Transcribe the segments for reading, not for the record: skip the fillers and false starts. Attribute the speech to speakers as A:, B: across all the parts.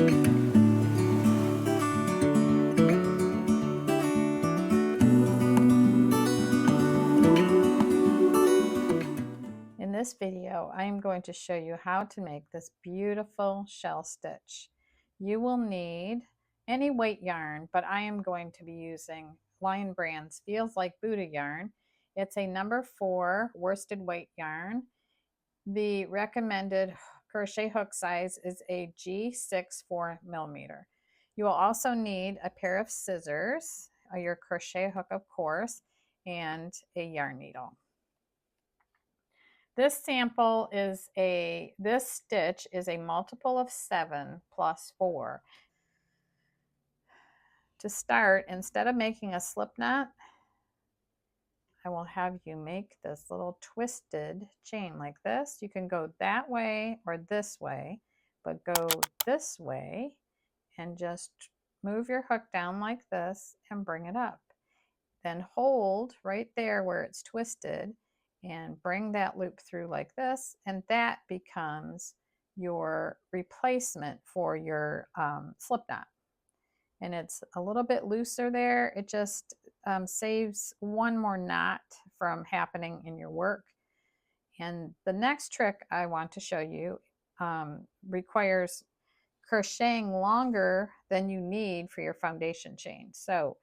A: In this video, I am going to show you how to make this beautiful shell stitch. You will need any weight yarn, but I am going to be using Lion Brand's Feels Like Buddha yarn. It's a number 4 worsted weight yarn. The recommended crochet hook size is a G6 4mm. You will also need a pair of scissors, your crochet hook of course, and a yarn needle. This stitch is a multiple of 7 plus 4. To start, instead of making a slip knot, I will have you make this little twisted chain like this. You can go that way or this way, but go this way and just move your hook down like this and bring it up. Then hold right there where it's twisted and bring that loop through like this, and that becomes your replacement for your slip knot. And it's a little bit looser there. It just saves one more knot from happening in your work. And the next trick I want to show you requires crocheting longer than you need for your foundation chain. So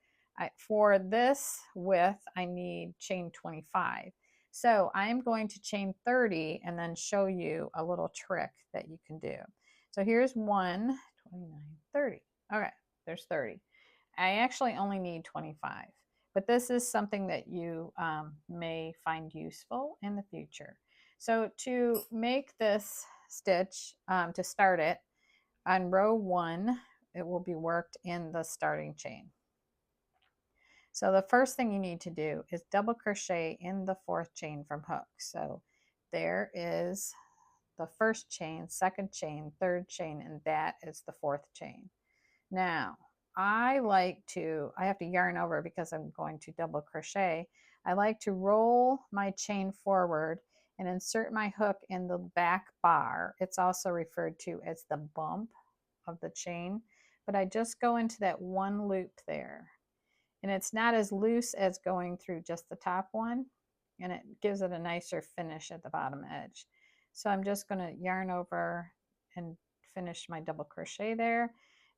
A: for this width, I need chain 25. So I'm going to chain 30 and then show you a little trick that you can do. So here's 1, 29, 30. Okay, there's 30. I actually only need 25, but this is something that you may find useful in the future. So to make this stitch, to start it, on row 1, it will be worked in the starting chain. So the first thing you need to do is double crochet in the 4th chain from hook. So there is the 1st chain, 2nd chain, 3rd chain, and that is the 4th chain. Now, I have to yarn over because I'm going to double crochet. I like to roll my chain forward and insert my hook in the back bar. It's also referred to as the bump of the chain, but I just go into that one loop there. And it's not as loose as going through just the top one, and it gives it a nicer finish at the bottom edge. So I'm just going to yarn over and finish my double crochet there.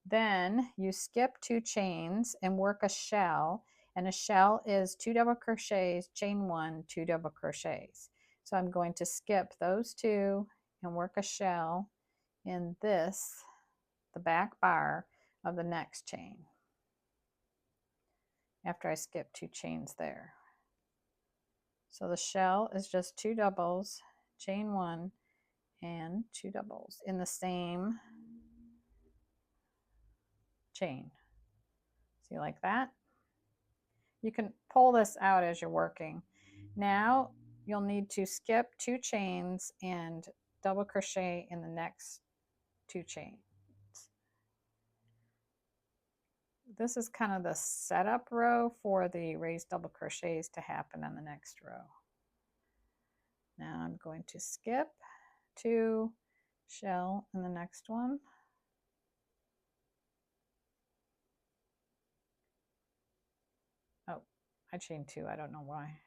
A: Then you skip 2 chains and work a shell, and a shell is 2 double crochets, chain 1, 2 double crochets. So I'm going to skip those 2 and work a shell in the back bar of the next chain after I skip 2 chains there. So the shell is just 2 doubles, chain 1, and 2 doubles in the same chain. See, like that? You can pull this out as you're working. Now you'll need to skip 2 chains and double crochet in the next 2 chains. This is kind of the setup row for the raised double crochets to happen on the next row. Now I'm going to skip 2, shell in the next one. Oh, I chained 2, I don't know why.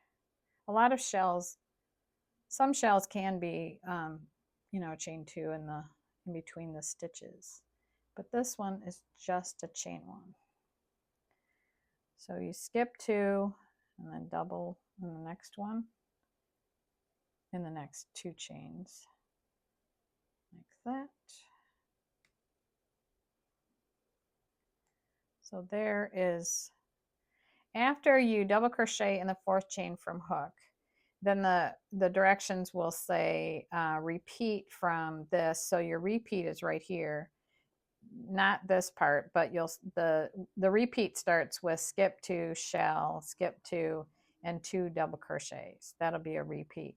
A: A lot of shells, some shells can be, chain 2 in between the stitches, but this one is just a chain 1. So you skip 2 and then double in the next one, in the next 2 chains, like that. So there is, after you double crochet in the 4th chain from hook, then the directions will say repeat from this. So your repeat is right here, not this part, but the repeat starts with skip 2, shell, skip 2, and 2 double crochets. That'll be a repeat.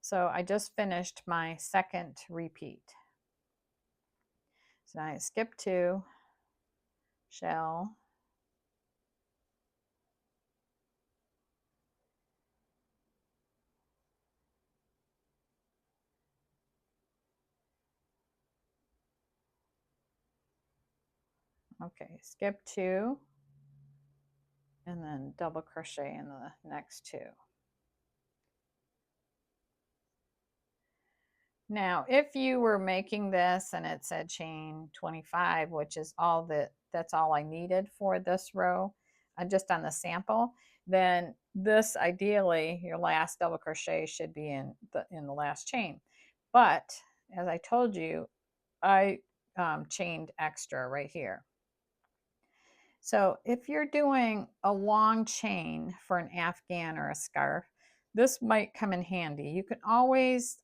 A: So I just finished my 2nd repeat. So now I skip 2, shell, Okay, skip 2 and then double crochet in the next 2. Now, if you were making this and it said chain 25, which is that's all I needed for this row, just on the sample, then this ideally your last double crochet should be in the last chain. But as I told you, I chained extra right here. So if you're doing a long chain for an afghan or a scarf, this might come in handy. You can always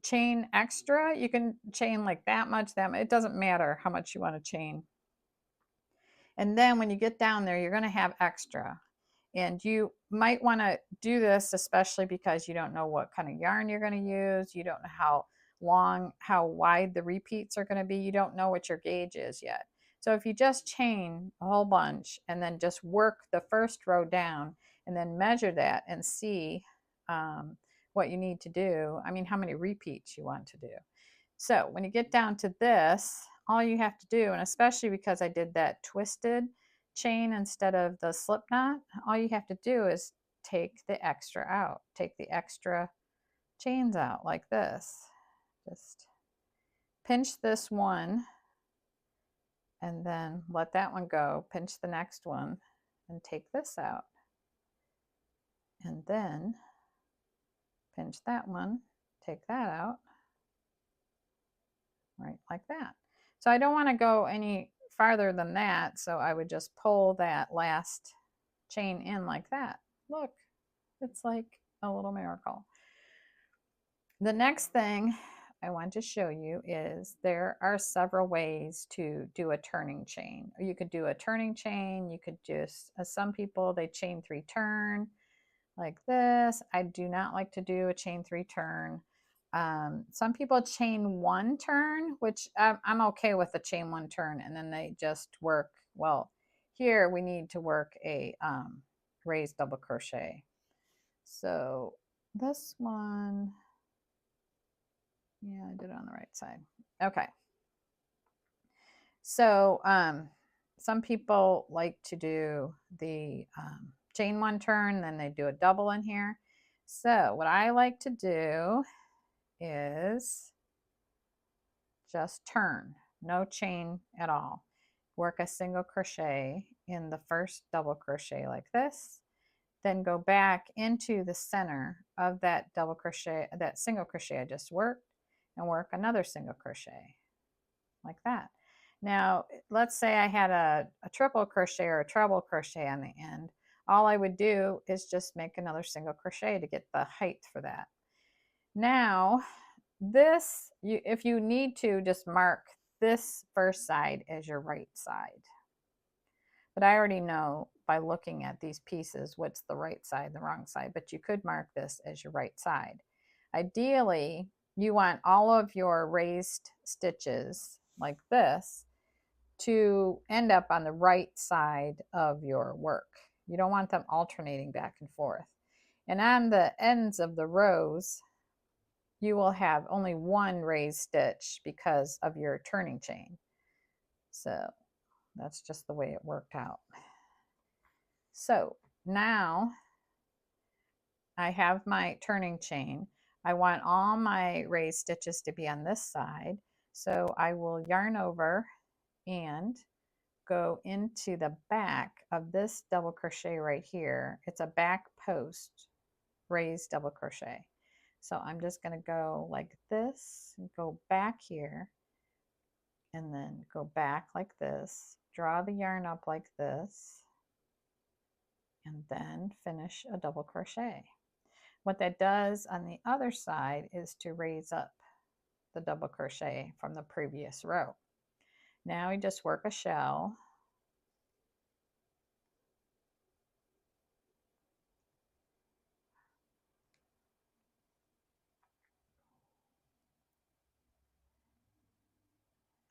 A: chain extra. You can chain like that much, it doesn't matter how much you want to chain. And then when you get down there, you're going to have extra. And you might want to do this, especially because you don't know what kind of yarn you're going to use. You don't know how wide the repeats are going to be. You don't know what your gauge is yet. So if you just chain a whole bunch and then just work the first row down and then measure that and see what you need to do, I mean, how many repeats you want to do. So when you get down to this, all you have to do, and especially because I did that twisted chain instead of the slip knot, all you have to do is take the extra out. Take the extra chains out like this. Just pinch this one and then let that one go. Pinch the next one and take this out. And then pinch that one, take that out, right like that. So I don't want to go any farther than that, so I would just pull that last chain in like that. Look, it's like a little miracle. The next thing I want to show you is there are several ways to do a turning chain. You could do a turning chain, you could just, some people, they chain 3 turn like this. I do not like to do a chain 3 turn. Some people chain 1 turn, which I'm okay with a chain 1 turn, and then they just work, well, here we need to work a raised double crochet. So this one, yeah, I did it on the right side. Okay. So some people like to do the chain 1 turn, then they do a double in here. So what I like to do is just turn, no chain at all. Work a single crochet in the first double crochet like this, then go back into the center of that double crochet, that single crochet I just worked, and work another single crochet like that. Now, let's say I had a triple crochet or a treble crochet on the end. All I would do is just make another single crochet to get the height for that. Now, this, if you need to, just mark this first side as your right side. But I already know by looking at these pieces what's the right side, the wrong side, but you could mark this as your right side. Ideally, you want all of your raised stitches like this to end up on the right side of your work. You don't want them alternating back and forth. And on the ends of the rows, you will have only 1 raised stitch because of your turning chain. So that's just the way it worked out. So now I have my turning chain. I want all my raised stitches to be on this side. So I will yarn over and go into the back of this double crochet right here. It's a back post raised double crochet. So I'm just going to go like this and go back here and then go back like this, draw the yarn up like this, and then finish a double crochet. What that does on the other side is to raise up the double crochet from the previous row. Now we just work a shell.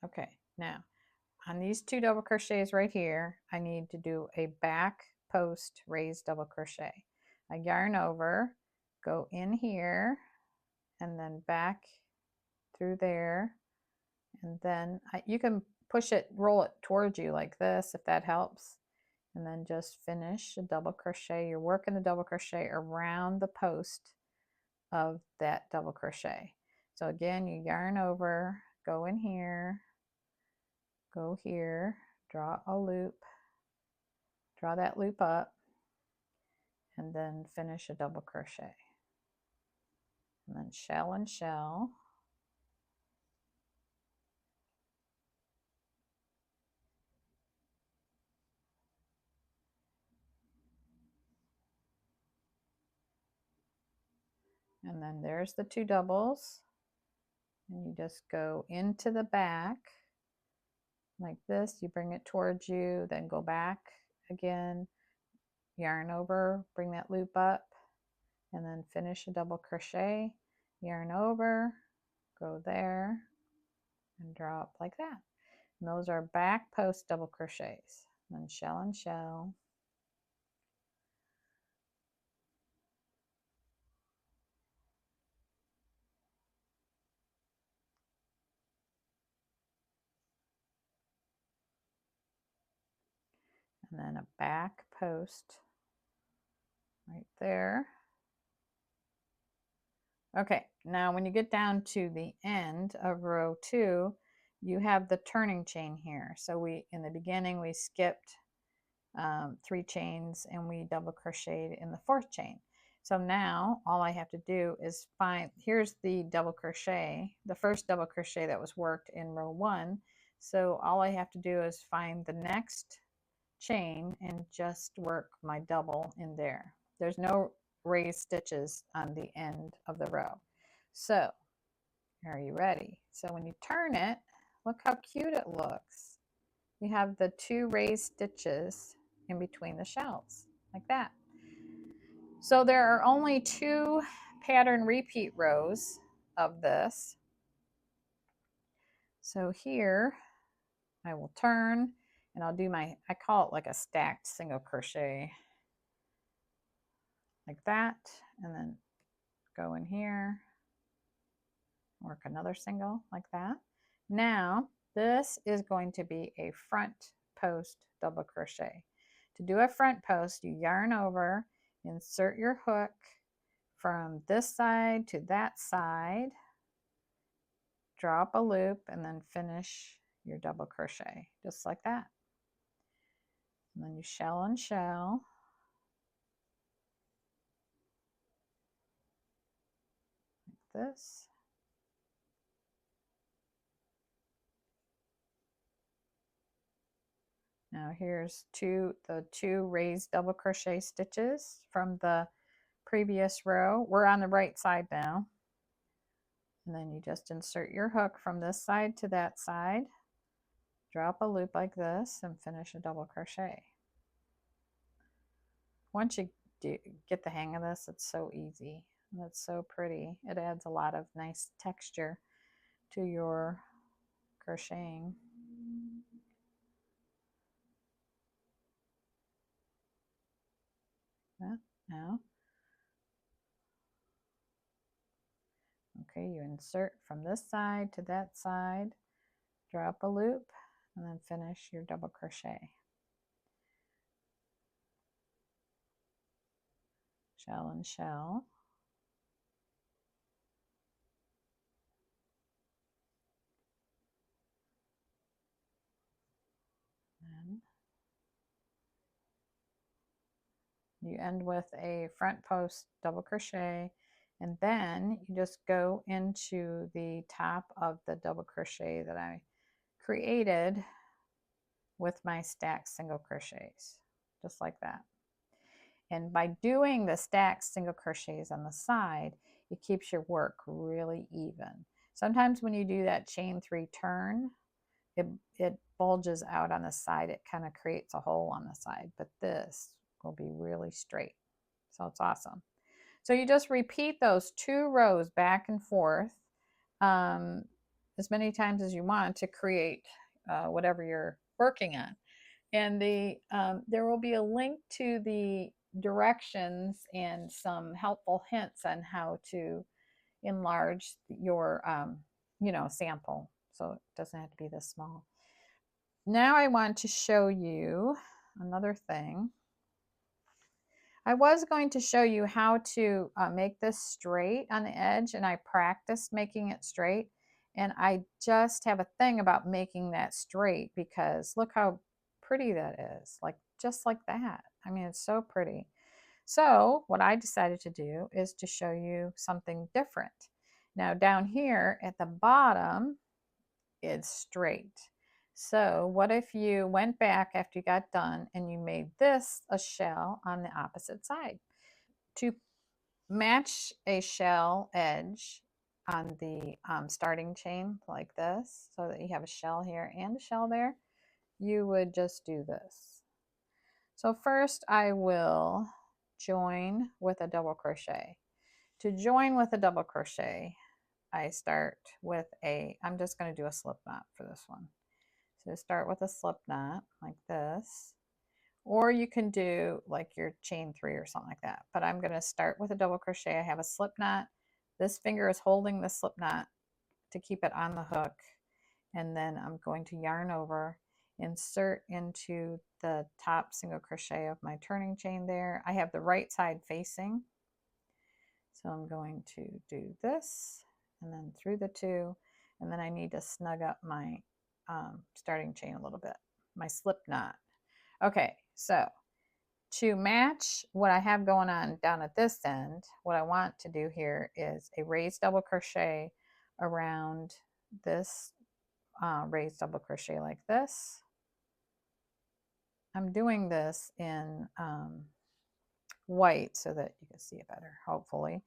A: Okay, now on these 2 double crochets right here, I need to do a back post raised double crochet. I yarn over, go in here, and then back through there, and then you can push it, roll it towards you like this, if that helps. And then just finish a double crochet. You're working the double crochet around the post of that double crochet. So again, you yarn over, go in here, go here, draw a loop, draw that loop up, and then finish a double crochet. And then shell and shell. And then there's the 2 doubles. And you just go into the back like this. You bring it towards you, then go back again, yarn over, bring that loop up, and then finish a double crochet, yarn over, go there, and draw up like that. And those are back post double crochets. Then shell and shell. And then a back post right there. Okay, now when you get down to the end of row 2, you have the turning chain here. So in the beginning, we skipped 3 chains and we double crocheted in the 4th chain. So now all I have to do is find, here's the double crochet, the first double crochet that was worked in row 1. So all I have to do is find the next chain and just work my double in there. There's no raised stitches on the end of the row. So are you ready? So when you turn it, look how cute it looks. You have the 2 raised stitches in between the shells like that. So there are only 2 pattern repeat rows of this. So here I will turn and I'll do I call it like a stacked single crochet like that, and then go in here, work another single like that. Now this is going to be a front post double crochet. To do a front post, you yarn over, insert your hook from this side to that side, drop a loop, and then finish your double crochet just like that. And then you shell and shell like this. Now here's the two raised double crochet stitches from the previous row. We're on the right side now. And then you just insert your hook from this side to that side, drop a loop like this, and finish a double crochet. Once you get the hang of this, it's so easy and it's so pretty. It adds a lot of nice texture to your crocheting. Yeah, now, okay, you insert from this side to that side, drop a loop, and then finish your double crochet. Shell and shell. And you end with a front post double crochet, and then you just go into the top of the double crochet that I created with my stacked single crochets, just like that. And by doing the stacked single crochets on the side, it keeps your work really even. Sometimes when you do that chain 3 turn, it bulges out on the side. It kind of creates a hole on the side, but this will be really straight. So it's awesome. So you just repeat those 2 rows back and forth as many times as you want to create whatever you're working on. And there will be a link to the directions and some helpful hints on how to enlarge your sample, so it doesn't have to be this small. now I want to show you another thing. I was going to show you how to make this straight on the edge, and I practiced making it straight. And I just have a thing about making that straight because look how pretty that is, like just like that. I mean, it's so pretty. So what I decided to do is to show you something different. Now down here at the bottom, it's straight. So what if you went back after you got done and you made this a shell on the opposite side? To match a shell edge on the starting chain like this, so that you have a shell here and a shell there, you would just do this. So first I will join with a double crochet. To join with a double crochet, I start with I'm just going to do a slip knot for this one. So start with a slip knot like this, or you can do like your chain 3 or something like that. But I'm going to start with a double crochet. I have a slip knot. This finger is holding the slip knot to keep it on the hook. And then I'm going to yarn over, insert into the top single crochet of my turning chain there. I have the right side facing. So I'm going to do this and then through the 2, and then I need to snug up my starting chain a little bit, my slip knot. Okay, so to match what I have going on down at this end, what I want to do here is a raised double crochet around this raised double crochet like this. I'm doing this in white so that you can see it better, hopefully.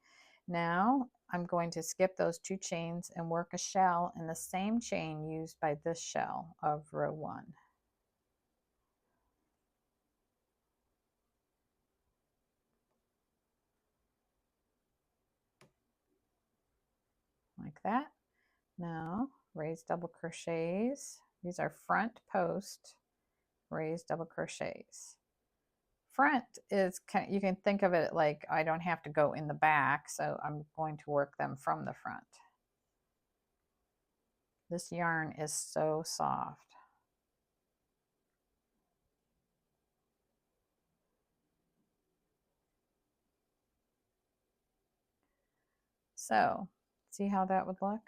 A: Now I'm going to skip those 2 chains and work a shell in the same chain used by this shell of row 1. Like that. Now raise double crochets. These are front post raised double crochets. Front is kind of, you can think of it like I don't have to go in the back, so I'm going to work them from the front. This yarn is so soft. So see how that would look?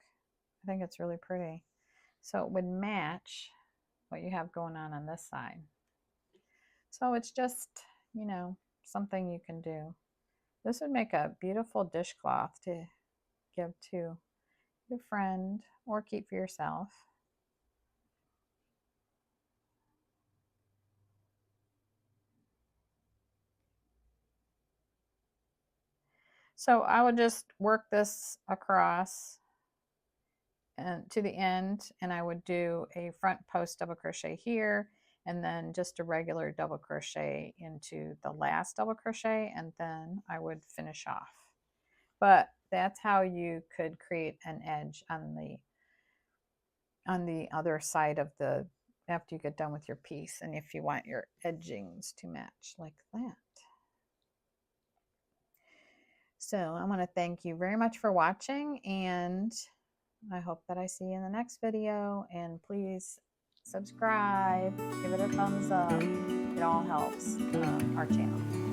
A: I think it's really pretty. So it would match what you have going on this side. So it's just, you know, something you can do. This would make a beautiful dishcloth to give to your friend or keep for yourself. So I would just work this across and to the end, and I would do a front post double crochet here, and then just a regular double crochet into the last double crochet, and then I would finish off. But that's how you could create an edge on the other side of the, after you get done with your piece, and if you want your edgings to match like that. So I want to thank you very much for watching, and I hope that I see you in the next video, and please subscribe, give it a thumbs up. It all helps our channel.